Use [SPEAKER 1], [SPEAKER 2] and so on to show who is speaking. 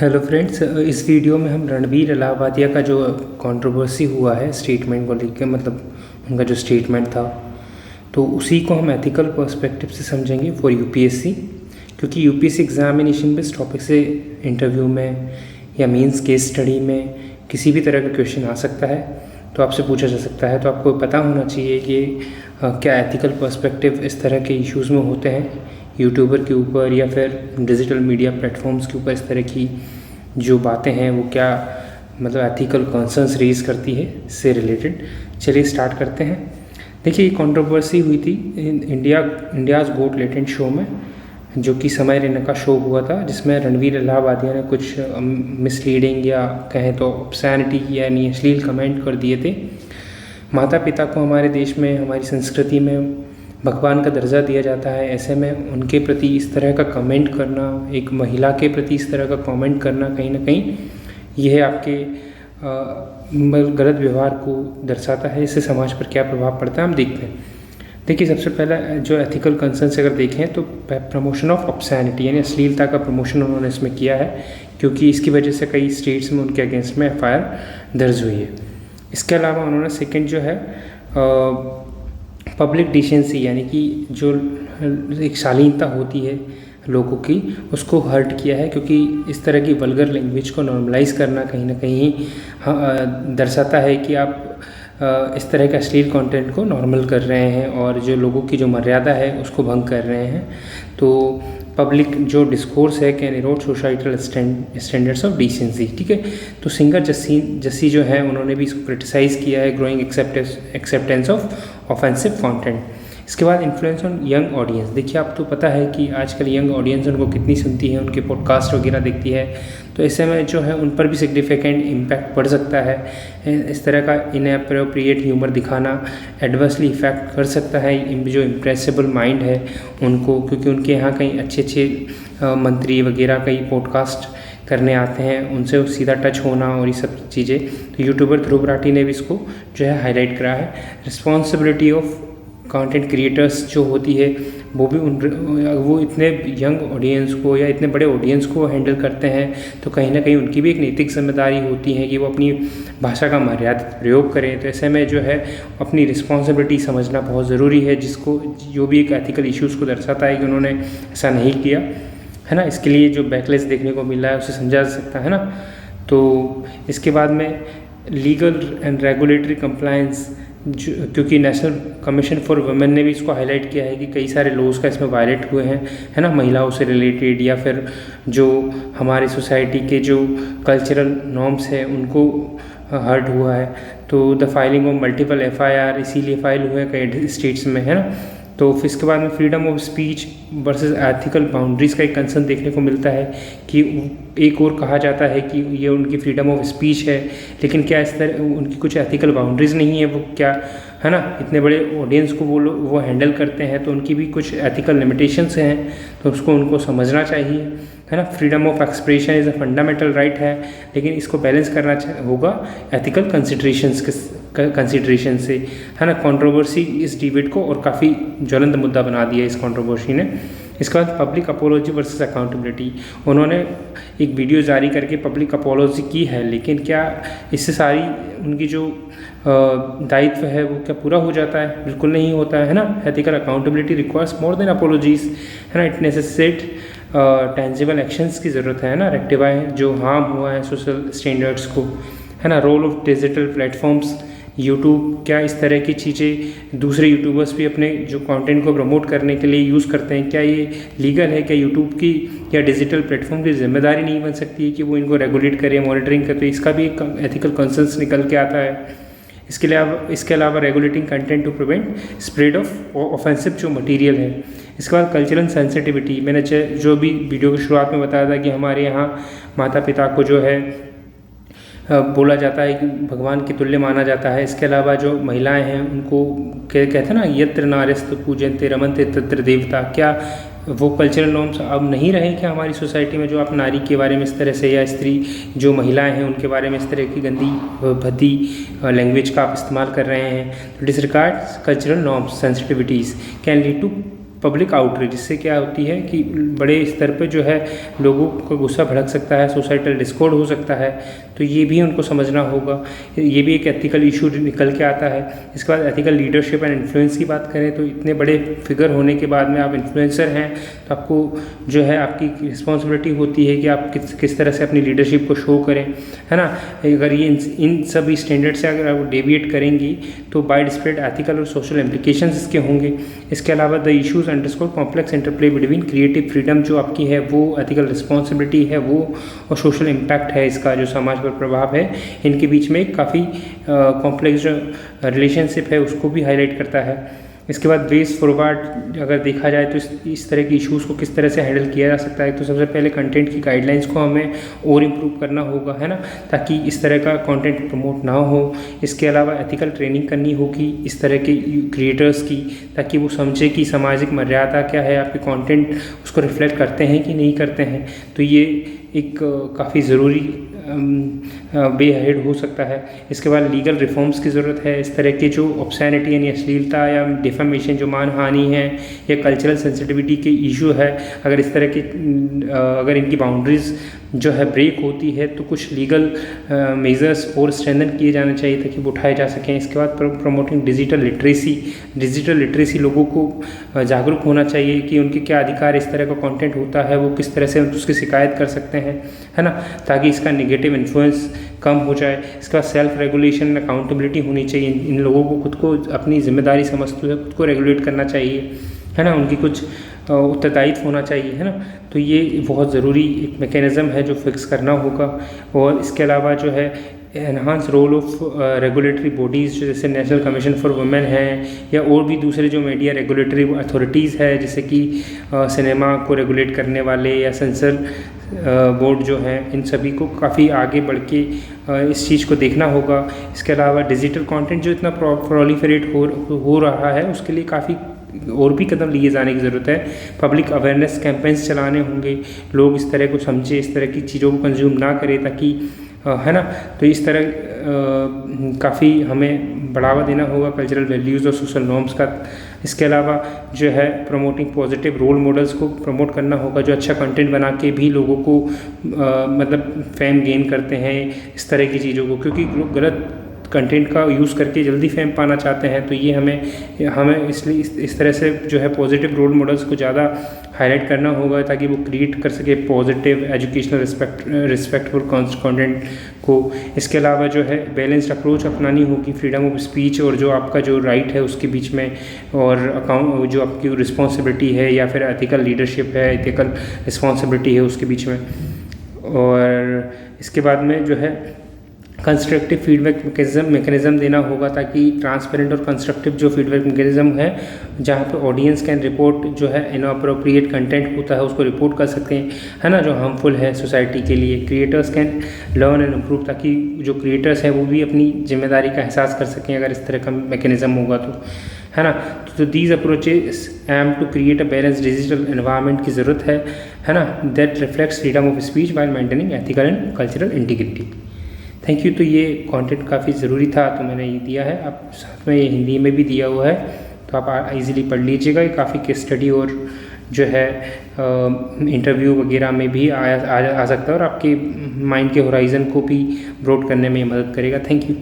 [SPEAKER 1] Hello friends, इस video में हम रणवीर इलाहाबादिया का जो कंट्रोवर्सी हुआ है स्टेटमेंट को लेकर, मतलब उनका जो स्टेटमेंट था, तो उसी को हम एथिकल पर्सपेक्टिव से समझेंगे फॉर यूपीएससी। क्योंकि यूपीएससी एग्जामिनेशन बेस्ड टॉपिक से इंटरव्यू में या मींस केस स्टडी में किसी भी तरह का क्वेश्चन आ सकता है, तो आपसे पूछा जा सकता है। तो आपको पता होना चाहिए कि क्या एथिकल पर्सपेक्टिव इस तरह के इश्यूज़ में होते हैं यूट्यूबर के ऊपर या फिर डिजिटल मीडिया प्लेटफॉर्म्स के ऊपर। इस तरह की जो बातें हैं वो क्या मतलब एथिकल कंसर्न्स रेज करती है इससे रिलेटेड। चलिए स्टार्ट करते हैं। देखिए, कंट्रोवर्सी हुई थी इंडियाज़ गोट लेटेंट शो में, जो कि समय रैना का शो हुआ था, जिसमें रणवीर इलाहाबादिया ने कुछ मिसलीडिंग या कहें तो ऑब्सैनिटी यानी अश्लील कमेंट कर दिए थे। माता पिता को हमारे देश में, हमारी संस्कृति में भगवान का दर्जा दिया जाता है। ऐसे में उनके प्रति इस तरह का कमेंट करना, एक महिला के प्रति इस तरह का कमेंट करना, कहीं ना कहीं यह आपके गलत व्यवहार को दर्शाता है। इससे समाज पर क्या प्रभाव पड़ता है हम देखते हैं। देखिए, सबसे पहला जो एथिकल कंसर्न से अगर देखें तो प्रमोशन ऑफ ऑब्सैनिटी यानी अश्लीलता का प्रमोशन उन्होंने इसमें किया है, क्योंकि इसकी वजह से कई स्टेट्स में उनके अगेंस्ट में FIR दर्ज हुई है। इसके अलावा उन्होंने सेकंड जो है पब्लिक डिसेंसी यानी कि जो एक शालीनता होती है लोगों की, उसको हर्ट किया है, क्योंकि इस तरह की वल्गर लैंग्वेज को नॉर्मलाइज करना कहीं ना कहीं दर्शाता है कि आप इस तरह के अश्लील कंटेंट को नॉर्मल कर रहे हैं और जो लोगों की जो मर्यादा है उसको भंग कर रहे हैं। तो पब्लिक जो डिस्कोर्स है can Erode societal standards of decency. ठीक है, तो सिंगर जस्सी जो है उन्होंने भी इसको क्रिटिसाइज़ किया है, growing acceptance of offensive content. इसके बाद इन्फ्लुएंस ऑन यंग ऑडियंस। देखिए, आपको पता है कि आजकल यंग ऑडियंस उनको कितनी सुनती है, उनके पॉडकास्ट वगैरह देखती है, तो ऐसे में जो है उन पर भी सिग्निफिकेंट इम्पैक्ट पड़ सकता है। इस तरह का इनएप्रोप्रिएट ह्यूमर दिखाना एडवर्सली इफेक्ट कर सकता है जो इम्प्रेसिबल माइंड है उनको, क्योंकि उनके यहाँ कई अच्छे मंत्री वगैरह कई पॉडकास्ट करने आते हैं, उनसे सीधा टच होना और ये सब चीज़ें। तो यूट्यूबर ध्रुव राठी ने भी इसको जो है हाईलाइट करा है। रिस्पॉन्सिबिलिटी ऑफ कंटेंट क्रिएटर्स जो होती है वो भी वो इतने यंग ऑडियंस को या इतने बड़े ऑडियंस को हैंडल करते हैं, तो कहीं ना कहीं उनकी भी एक नैतिक जिम्मेदारी होती है कि वो अपनी भाषा का मर्यादित प्रयोग करें। तो ऐसे में जो है अपनी रिस्पॉन्सिबिलिटी समझना बहुत ज़रूरी है, जिसको जो भी एक एथिकल इश्यूज़ को दर्शाता है कि उन्होंने ऐसा नहीं किया है ना। इसके लिए जो बैकलेस देखने को मिल रहा है उसे समझा जा सकता है ना। तो इसके बाद में लीगल एंड रेगुलेटरी कंप्लायंस, क्योंकि नेशनल कमीशन फॉर वुमेन ने भी इसको हाईलाइट किया है कि कई सारे लॉज का इसमें वायलेट हुए हैं, है ना, महिलाओं से रिलेटेड या फिर जो हमारी सोसाइटी के जो कल्चरल नॉर्म्स हैं उनको हर्ट हुआ है। तो the filing of multiple FIR इसीलिए फाइल हुए हैं कई स्टेट्स में, है ना। तो फिर इसके बाद में freedom of speech versus ethical boundaries का एक कंसर्न देखने को मिलता है कि एक और कहा जाता है कि ये उनकी फ्रीडम ऑफ स्पीच है, लेकिन क्या इस तरह उनकी कुछ एथिकल बाउंड्रीज़ नहीं है, वो क्या है ना, इतने बड़े ऑडियंस को वो हैंडल करते हैं, तो उनकी भी कुछ एथिकल लिमिटेशंस हैं, तो उसको उनको समझना चाहिए, है ना। Freedom of expression is a fundamental right है, लेकिन इसको बैलेंस करना होगा एथिकल कंसिड्रेशन से, है ना। कंट्रोवर्सी इस डिबेट को और काफ़ी ज्वलंत मुद्दा बना दिया इस कंट्रोवर्सी ने। इसके बाद पब्लिक अपोलॉजी वर्सेस अकाउंटेबिलिटी, उन्होंने एक वीडियो जारी करके पब्लिक अपोलॉजी की है, लेकिन क्या इससे सारी उनकी जो दायित्व है वो क्या पूरा हो जाता है? बिल्कुल नहीं होता है ना। Ethical accountability requires more than apologies, है ना। इट नेसेसिटेट टेंजिबल एक्शंस की ज़रूरत है ना, रेक्टिफाई जो हार्म हुआ है सोशल स्टैंडर्ड्स को, है ना। Role of digital platforms, YouTube, क्या इस तरह की चीज़ें दूसरे यूट्यूबर्स भी अपने जो कंटेंट को प्रमोट करने के लिए यूज़ करते हैं, क्या ये लीगल है? क्या यूट्यूब की या डिजिटल प्लेटफॉर्म की जिम्मेदारी नहीं बन सकती है कि वो इनको रेगुलेट करे, मॉनिटरिंग करे? तो इसका भी एक एथिकल कंसर्न्स निकल के आता है। इसके अलावा regulating content to prevent spread of offensive जो मटेरियल है। इसके बाद कल्चरल सेंसिटिविटी, मैंने जो भी वीडियो की शुरुआत में बताया था कि हमारे यहाँ माता पिता को जो है बोला जाता है कि भगवान के तुल्य माना जाता है। इसके अलावा जो महिलाएं हैं उनको कहते हैं ना, यत्र नार्यस्तु पूजन्ते रमन्ते तत्र देवता, क्या वो कल्चरल नॉर्म्स अब नहीं रहे क्या हमारी सोसाइटी में, जो आप नारी के बारे में इस तरह से या स्त्री जो महिलाएं हैं उनके बारे में इस तरह की गंदी भद्दी लैंग्वेज का आप इस्तेमाल कर रहे हैं? तो disregard cultural norms sensitivities can lead to public outreach, जिससे क्या होती है कि बड़े स्तर पे जो है लोगों का गुस्सा भड़क सकता है, सोसाइटल डिस्कॉर्ड हो सकता है, तो ये भी उनको समझना होगा। ये भी एक एथिकल इशू निकल के आता है। इसके बाद एथिकल लीडरशिप एंड इन्फ्लुएंस की बात करें तो इतने बड़े फिगर होने के बाद में आप इन्फ्लुएंसर हैं, तो आपको जो है आपकी रिस्पॉन्सिबिलिटी होती है कि आप किस तरह से अपनी लीडरशिप को शो करें, है ना। अगर ये इन सभी स्टैंडर्ड से अगर आप डेविएट करेंगी तो वाइड स्प्रेड एथिकल और सोशल इम्प्लीकेशंस इसके होंगे। इसके अलावा the issues underscore complex interplay between creative freedom जो आपकी है वो एथिकल रिस्पॉन्सिबिलिटी है वो, और सोशल इम्पैक्ट है इसका जो समाज पर प्रभाव है, इनके बीच में काफ़ी कॉम्प्लेक्स जो रिलेशनशिप है उसको भी हाईलाइट करता है। इसके बाद बेस फॉरवर्ड अगर देखा जाए तो इस तरह की इश्यूज़ को किस तरह से हैंडल किया जा सकता है, तो सबसे पहले कंटेंट की गाइडलाइंस को हमें और इम्प्रूव करना होगा, है ना, ताकि इस तरह का कंटेंट प्रमोट ना हो। इसके अलावा एथिकल ट्रेनिंग करनी होगी इस तरह के क्रिएटर्स की, ताकि वो समझे कि सामाजिक मर्यादा क्या है, आपके कंटेंट उसको रिफ्लेक्ट करते हैं कि नहीं करते हैं। तो ये एक काफ़ी ज़रूरी वे हेड हो सकता है। इसके बाद लीगल रिफॉर्म्स की ज़रूरत है। इस तरह के जो ऑब्सैनिटी यानी अश्लीलता या डिफेमेशन जो मानहानि है या कल्चरल सेंसिटिविटी के इशू है, अगर इस तरह की अगर इनकी बाउंड्रीज़ जो है ब्रेक होती है तो कुछ लीगल मेजर्स और स्ट्रेंथन किए जाने चाहिए ताकि वो उठाए जा सकें। इसके बाद प्रमोटिंग डिजिटल लिटरेसी लोगों को जागरूक होना चाहिए कि उनके क्या अधिकार, इस तरह का कंटेंट होता है वो किस तरह से उसकी शिकायत कर सकते हैं, है ना, ताकि इसका नेगेटिव इन्फ्लुएंस कम हो जाए। इसके बाद सेल्फ रेगुलेशन अकाउंटेबिलिटी होनी चाहिए। इन लोगों को खुद को अपनी जिम्मेदारी समझते हुए खुद को रेगुलेट करना चाहिए, है ना, उनकी कुछ उत्तरदायित्व होना चाहिए, है ना। तो ये बहुत ज़रूरी एक मैकेनिज़्म है जो फिक्स करना होगा। और इसके अलावा जो है enhance role of regulatory bodies जैसे नेशनल कमीशन फॉर वुमेन है या और भी दूसरे जो मीडिया रेगुलेटरी अथॉरिटीज़ है, जैसे कि सिनेमा को रेगुलेट करने वाले या सेंसर बोर्ड जो हैं, इन सभी को काफ़ी आगे बढ़ के इस चीज़ को देखना होगा। इसके अलावा डिजिटल कंटेंट जो इतना प्रोलिफरेट हो रहा है उसके लिए काफ़ी और भी कदम लिए जाने की ज़रूरत है। पब्लिक अवेयरनेस कैंपेन्स चलाने होंगे, लोग इस तरह को समझे, इस तरह की चीज़ों को कंज्यूम ना करें, ताकि है ना, तो इस तरह काफ़ी हमें बढ़ावा देना होगा कल्चरल वैल्यूज़ और सोशल नॉर्म्स का। इसके अलावा जो है प्रमोटिंग पॉजिटिव रोल मॉडल्स को प्रमोट करना होगा जो अच्छा कंटेंट बना के भी लोगों को मतलब फेम गेन करते हैं इस तरह की चीज़ों को, क्योंकि लोग गलत कंटेंट का यूज़ करके जल्दी फेम पाना चाहते हैं। तो ये हमें इसलिए इस तरह से जो है पॉजिटिव रोल मॉडल्स को ज़्यादा हाईलाइट करना होगा ताकि वो क्रिएट कर सके पॉजिटिव एजुकेशनल रिस्पेक्टफुल कंटेंट को। इसके अलावा जो है बैलेंस्ड अप्रोच अपनानी होगी फ्रीडम ऑफ स्पीच और जो आपका जो राइट है उसके बीच में, और अकाउंट जो आपकी रिस्पॉन्सिबिलिटी है या फिर एथिकल लीडरशिप है, एथिकल रिस्पॉन्सिबिलिटी है उसके बीच में। और इसके बाद में जो है कंस्ट्रक्टिव फीडबैक मैकेनिज्म देना होगा ताकि ट्रांसपेरेंट और कंस्ट्रक्टिव जो फीडबैक मैकेनिज्म है जहाँ पे ऑडियंस कैन रिपोर्ट जो है इनअप्रोप्रिएट कंटेंट होता है उसको रिपोर्ट कर सकते हैं, है ना, जो हार्मफुल है सोसाइटी के लिए। Creators can learn and improve, ताकि जो क्रिएटर्स हैं वो भी अपनी जिम्मेदारी का एहसास कर सकें अगर इस तरह का मैकेनिज्म होगा तो, है ना। तो these approaches aim to create a balance digital environment की ज़रूरत है ना, that reflects freedom of speech while maintaining ethical and cultural integrity. Thank you. तो ये कंटेंट काफ़ी ज़रूरी था तो मैंने ये दिया है, आप साथ में ये हिंदी में भी दिया हुआ है तो आप इजीली पढ़ लीजिएगा। ये काफ़ी केस स्टडी और जो है इंटरव्यू वगैरह में भी आ सकता है और आपके माइंड के होराइज़न को भी ब्रॉड करने में मदद करेगा। Thank you.